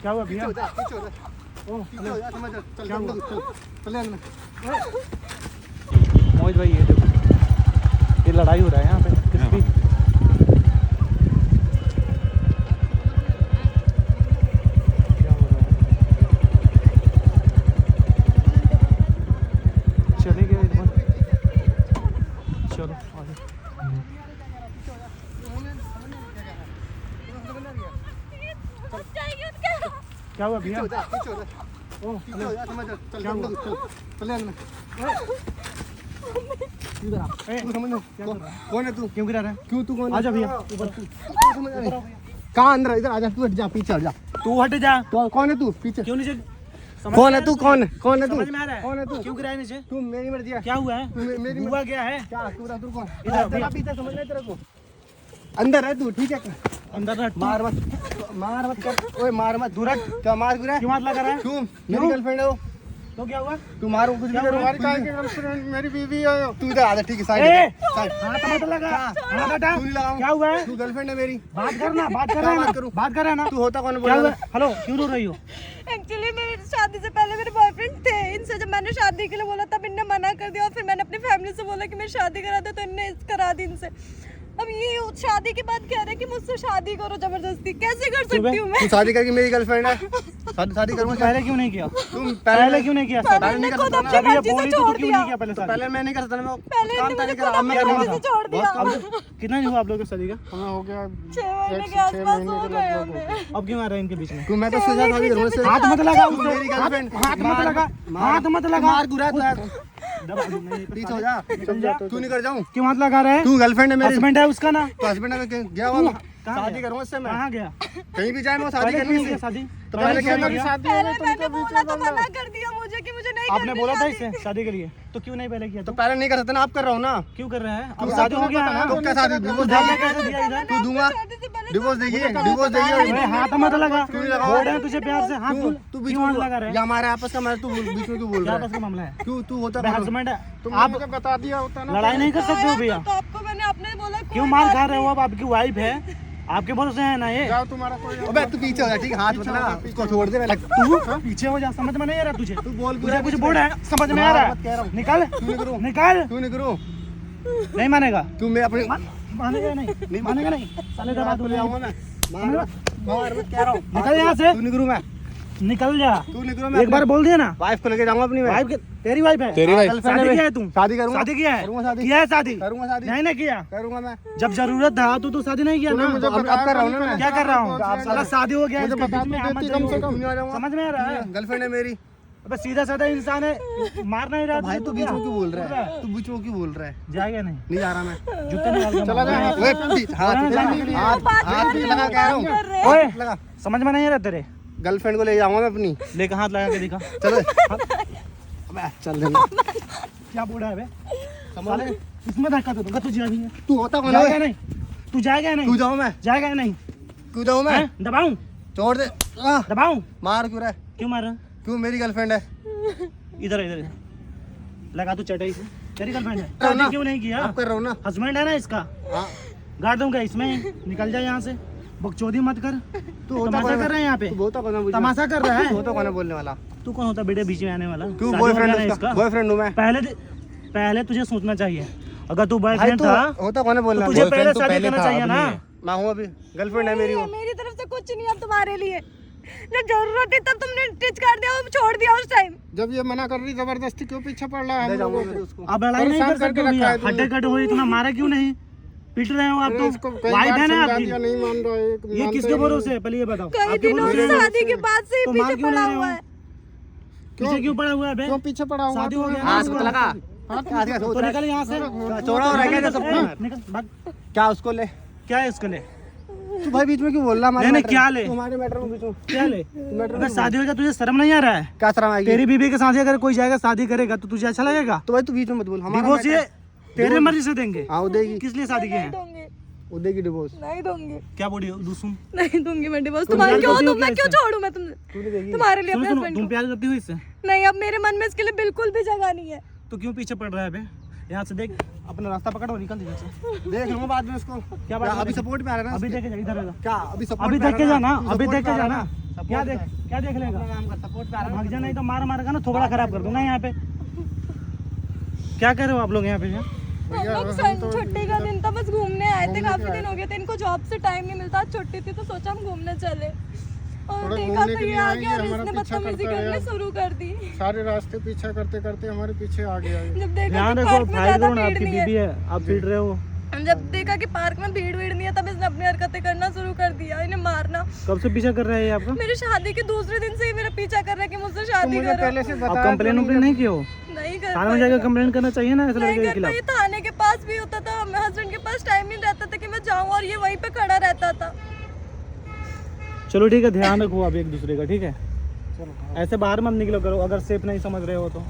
क्या हुआ भैया? मोहित भाई ये देखो, ये लड़ाई हो रहा है यहाँ पे किसकी? क्या हो रहा है? चले गए एक बार, चलो आगे। क्या हुआ भैया? कौन है तू? क्यों गिरा रहा है? क्यों तू कौन? आजा भैया ऊपर। कहाँ अंदर? इधर आजा, तू हट जा, पीछे हट जा। तू हट जा। कौन है तू? पीछे क्यों नीचे? कौन है तू? कौन है? कौन है तू? समझ में आ रहा है? कौन है तू? क्यों गिराया नीचे? तू मेरी मर्जी है। क्या हुआ है? मेरी हुआ क्या है? क्या तू कौन? इधर तेरा पीछे समझ नहीं तेरे को। अंदर है तू, ठीक है? अंदर रह। मार मत कर। ओए मार मत, दूर हट। क्या मार गिरा? क्यों हाथ लगा रहा है? क्यों? मेरी गर्लफ्रेंड है वो। तो क्या हुआ? तू मारो कुछ भी करो। तुम्हारी गर्लफ्रेंड मेरी बीवी है। तू इधर आ जा, ठीक है? Side side. हाथ मत लगा। हाथ हटा। तू नहीं लगाऊं। क्या हुआ है? तू गर्लफ्रेंड है मेरी। बात करना, बात कर क्या रहा है बात ना? करूं? बात कर रहा है ना? तू होता कौन है? क्या बोला हुआ? हेलो, क्यों रो रही हो? एक्चुअली मेरी शादी से पहले मेरे बॉयफ्रेंड थे। इनसे जब मैंने शादी के लिए बोला तब इनने मना कर दिया और फिर मैंने अपनी फैमिली से बोला कि मैं शादी करा दो तो इनने करा दी इनसे। अब ये शादी के बाद कह रहे हैं कि मुझसे शादी करो जबरदस्ती। कैसे कर सकती हूँ मैं? तू शादी करके मेरी गर्लफ्रेंड है। शादी करूंगा। पहले क्यों नहीं किया? तुम पहले क्यों नहीं किया? पहले नहीं कर खुद सकता अपनी ना। अभी ये मर्जी से बोली तो छोड़ क्यों दिया। नहीं किया पहले शादी? पहले मैं नहीं कर सकता ना। मैं पहले काम इनने नहीं मुझे करा। खुद अब मैं अपनी करूंगा। मर्जी से छोड़ दिया। अब कितना हुआ आप लोगों की शादी का? हमें हो गया 6 महीने के आसपास हो गए हमें। अब क्यों आ रहा है इनके बीच में? तू मैं तो सोचा शादी करूंगा इससे। हाथ मत लगा तू मेरी गर्लफ्रेंड। हाथ मत लगा। हाथ मत लगा। मार गुरा तू। दबा दूं मैं। पीछे हो जा। तू नहीं कर जाऊं। क्यों हाथ लगा रहा है? तू गर्लफ्रेंड है मेरी। हस्बैंड है उसका ना? तो हस्बैंड है गया हुआ। शादी करूंगा इससे मैं। कहाँ गया? कहीं भी जाए मैं शादी पहले क्यों करनी नहीं किया है। शादी? तो पहले क्या क्यों नहीं किया? किया? पहले मैंने बोला तो मना कर दिया मुझे कि मुझे नहीं आपने करनी बोला था शादी। इसे शादी के लिए, तो क्यों नहीं पहले किया? तो पहले नहीं कर सकता ना। आप कर रहा हूँ ना। क्यों कर रहा है? अब तू शादी हो गया ना? तो क्या शादी? डिवोर्स दादा देगी? कैसे दिया इधर? तू दूंगा। शादी से पहले डिवोर्स देगी? डिवोर्स देगी? अरे हाथ मत लगा। क्यों नहीं लगा? बोल रहे हैं तुझे प्यार से। हाथ तू बोल। तू बीच क्यों हाथ में लगा रहा है? या हमारे आपस का मैं तू बीच में क्यों बोल क्या रहा है? आपस का मामला है? क्यों तू होता मैं कौन? हस्बैंड है। तुम आप मुझे बता दिया होता ना। लड़ाई नहीं कर सकते हो भैया। तो आपको मैंने आपने बोला क्यों मार खा रहे हो? अब आपकी वाइफ है, आपके भरोसे है ना ये? जाओ तुम्हारा कोई। अबे तू पीछे हो जा, ठीक है? हाथ मत लगा। इसको छोड़ दे। मैं तू पीछे हो जा। समझ में नहीं आ रहा तुझे? तू बोल तुझे कुछ बोल रहा है, समझ में आ रहा मत कह रहा है? हूँ। निकल क्यों नहीं करूँ? निकल। क्यों नहीं करूँ? नहीं मानेगा? तू मैं अपनी मानेगा नहीं? मानेगा नहीं? साले दबा ले दूंगा। आऊंगा मैं। मार मत कह रहा हूँ। निकल यहाँ से। तू नहीं करूँ मैं। निकल जा। तू नहीं करूँ मैं। एक बार बोल दिया ना। वाइफ को लेके जाऊंगा अपनी मैं। वाइफ तेरी वाइफ है? तेरी वाइफ। शादी किया है तू? शादी करूंगा। शादी किया है? करूंगा शादी। किया है शादी? करूंगा शादी। नहीं ना किया? करूंगा मैं। जब जरूरत था तो शादी नहीं किया ना? मुझे अब कर रहा हूँ ना मैं। क्या कर रहा हूँ? साला शादी हो गया, मुझे इसके बता बीच में तो हम मत देती कम से जाइए। कम। नहीं आ जाऊंगा। समझ में आ रहा है? गर्लफ्रेंड है मेरी। अबे सीधा साधा इंसान है, मार नहीं रहा। भाई तू बीच में क्यों बोल रहा है? तू बीच में क्यों बोल रहा है? जाएगा नहीं? नहीं जा रहा मैं। जूते निकाल के चला जा। मार। ओए हाथ लगा कह रहा हूँ। ओए लगा। समझ में नहीं आ रहा तेरे? गर्लफ्रेंड को ले जाऊंगा मैं अपनी। लेकर हाथ लगा के दिखा। चलो। अबे चल देना। क्या बोल रहा है बे? साले इसमें धक्का तो दूंगा। तू जाएगा तू होता कौन जाएगा है? नहीं? तू जाएगा नहीं? तू जाऊँ मैं। जाएगा नहीं? क्यों जाऊँ मैं? हैं? दबाऊं? छोड़ दे। दबाऊं? मार क्यों रहा है? क्यों मार रहा? क्यों? मेरी गर्लफ्रेंड है। इधर इधर लगा तू चटाई से। तेरी गर्लफ्रेंड है? करो ना। शादी क्यों नहीं किया? आप कर रहा हूँ ना। हस्बैंड है ना इसका? हाँ। गाड़ दूंगा इसमें। निकल जा यहाँ से। बकचोदी मत कर। तू होता तमाशा कौन है? कर रहे हैं यहाँ पे? तू होता कौन है मुझे? तमाशा कर रहा तू है? होता कौन है बोलने वाला? तू कौन होता बेटे बीच में आने वाला? क्यों? शादी बॉयफ्रेंड हो गया है ना उसका। इसका? बॉयफ्रेंड हूँ मैं। पहले तुझे सोचना चाहिए। अगर तू भाई बॉयफ्रेंड तू था होता कौन है बोलने तुझे वाला? पहले शादी करना चाहिए ना? मैं हूँ अभी। गर्लफ्रेंड है मेरी वो। मेरी तरफ से कुछ नहीं अब तुम्हारे लिए। जब जरूरत थी तब तुमने टिच कर दिया और छोड़ दिया उस टाइम। जब ये मना कर रही जबरदस्ती क्यों पीछे पड़ रहा है ले हम जाऊंगा लोगों मैं को? उसको। अब लड़ाई नहीं कर परेशान सकते करके भैया। रखा है तुमने। हड्डे कट हुई इतना मारा क्यों नहीं? पीट रहे हो आप अरे इसको तो? कई वाइफ बार है ना समझा आपकी? दिया, नहीं मान रहा है, एक ये मानते किसके ही नहीं। भरोसे है? पहले ये बताओ। कई आपके दिनों भरोसे से है? शादी के बाद से ही तो मार पीछे क्यों पड़ा नहीं हुआ रहे है। हो? पीछे क्यों पड़ा हुआ है बे? क्यों पीछे पड़ा हुआ? शादी हो गया ना हाथ इसका? मत लगा। तो निकल यहाँ से। चौड़ा हो रहा है क्या सब? निकल भाग। क्या उसको ले? क्या है इसको ले? तू भाई बीच में क्यों बोल रहा है? हमारे नहीं, मैटर क्या में? ले? तुम्हारे मैटर में बीच में क्या ले? अबे शादी हो गया तुझे शर्म नहीं आ रहा है? क्या शर्म आएगी? तेरी बीवी के साथ अगर कोई जाएगा शादी करेगा तो तुझे अच्छा लगेगा? तो भाई तू बीच में मत बोल। हमारा डिवोर्स ये मैटर- तेरे मर्जी से देंगे? हाँ वो देगी। किस लिए शादी किए नहीं हैं? दूंगी, वो देगी डिवोर्स। नहीं दूंगी, क्या बोल रही हो? दूसुम नहीं दूंगी मैं डिवोर्स। तुम तुम्हारे प्यार क्यों करती हो तुम मैं क्या क्यों इससे? छोड़ूं मैं तू नहीं देगी। तुम्हारे लिए सुनो अपने सुनो, हस्बैंड तुम को। प्यार करती हो इससे? नहीं अब मेरे मन में इसके लिए बिल्कुल भी जगह नहीं है। तो क्यों पीछे पड़ रहा है बे? यहाँ से देख, अपना रास्ता पकड़ और निकल इधर से। देख लूंगा बाद में उसको। क्या बात अभी है? सपोर्ट में आ रहा है ना अभी उसके? देख के जा, इधर आ जा। क्या अभी सपोर्ट अभी में आ देख के रहा है जाना, ना? तू अभी support देख के में आ रहा जाना। है ना? क्या देख लेगा? भाग जाना, नहीं तो मार का ना थोबड़ा खराब कर दूंगा यहाँ पे। क्या कर रहे हो आप लोग यहाँ पे? हम लोग छुट्टी का दिन था, बस घूमने आए थे। काफी दिन हो गए थे, इनको जॉब से टाइम नहीं मिलता। छुट्टी थी तो सोचा हम घूमने चले, और थोड़ा देखा घूमने तो के ये लिए आ आएंगे, गया और हमारा इसने पीछा बदतमीजी करता है करने यार। शुरू कर दी। सारे रास्ते पीछा करते करते हमारे पीछे आ गया है। जब देखा ध्यान कि रखो, पार्क में भाई ज्यादा कौन? भीड़ आपकी नहीं बीबी है, है, आप पीट रहे हो। जब देखा कि पार्क में भीड़ नहीं है, तब इसने अपनी हरकतें करना शुरू कर दिया। इन्हें मारना। कब से पीछा कर रहा है ये आपका? मेरी शादी के दूसरे दिन से ही मेरा पीछा कर रहा है कि मुझसे तुम शादी मुझे करो। पहले से आप बताया कंप्लेन नहीं किए हो? नहीं कर थाने में जाकर कंप्लेन करना चाहिए ना ऐसे नहीं लड़के के कर खिलाफ। पाई। थाने के पास भी होता था, हस्बैंड के पास टाइम नहीं रहता था कि मैं जाऊं, और ये वहीं पे खड़ा रहता था। चलो ठीक है, ध्यान रखो आप एक दूसरे का, ठीक है? ऐसे बाहर मत निकलो करो अगर सेफ नहीं समझ रहे हो तो।